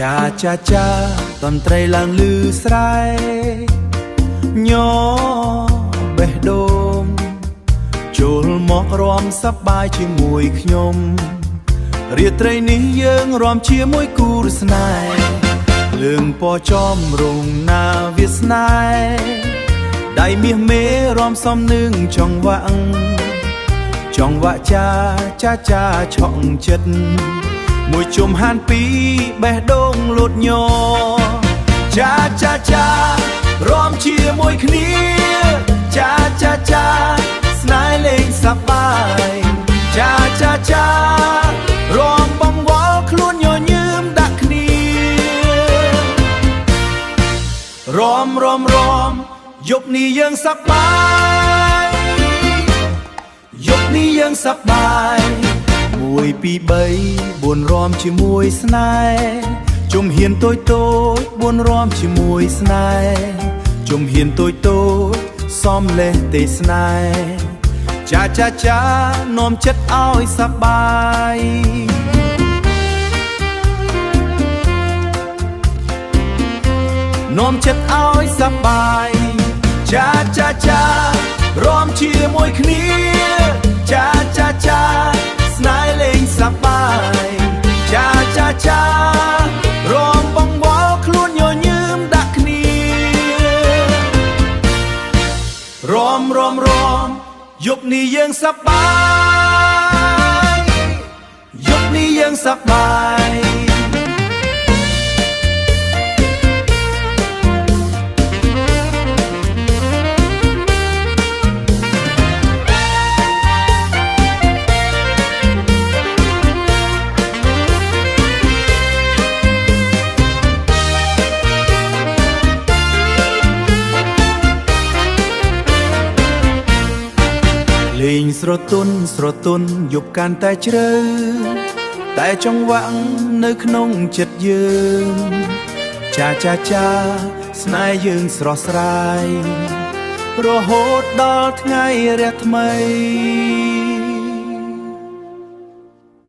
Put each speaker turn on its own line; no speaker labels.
ចាចាចាតន្ត្រីឡើងលឺស្រែញ័របេះដូងចូលមករំសប្បាយជាមួយខ្ញុំរាត្រីនេះយើងរំជាមួយគូស្នេហ៍លើងពណ៌ចំរងណាវាស្នេហ៍ដៃមាសមេរំសំនឹងចង្វាក់ចាចាចាឆក់ចិត្តមួយជុំហានពីរបេះដូងលូតញ័រចាចាចារំជាមួយគ្នាចាចាចាស្នេហ៍លេងសប្បាយចាចាចារំបងវល់ខ្លួនញញឹមដាក់គ្នារំយប់នេះយើងសប្បាយយប់នេះយើងសប្បាយ1 2 3 4រំជាមួយស្នេហ៍ជុំហ៊ានតូច4រំជាមួយស្នេហ៍ជុំហ៊ានតូចសំលេះទេសស្នេហ៍ចាចាចានាំចិត្តឲ្យសប្បាយនាំចិត្តឲ្យសប្បាយចាចាចារំជាមួយគ្នាចាចាចាស្នេហ៍លេងសប្បាយចាចាចារំបងវល់ខ្លួនញញឹមដាក់គ្នារំយប់នេះយើងសប្បាយយប់នេះយើងសប្បាយលេងស្រទន់យប់កាន់តែជ្រៅតែចង្វាក់នៅក្នុងចិត្តយើងចាចាចាស្នេហ៍យើងស្រស់ស្រាយរហូតដល់ថ្ងៃរះថ្មី